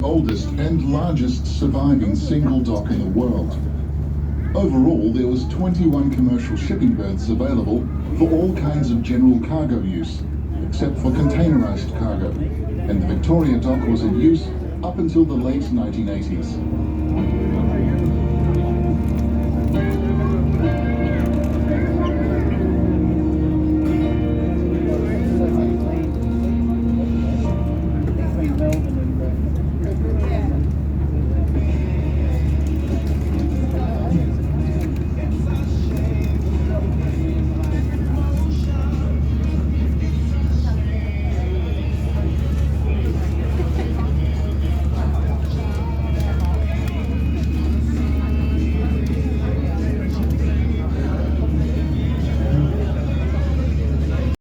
oldest and largest surviving single dock in the world. Overall, there was 21 commercial shipping berths available for all kinds of general cargo use, except for containerized cargo, and the Victoria dock was in use up until the late 1980s.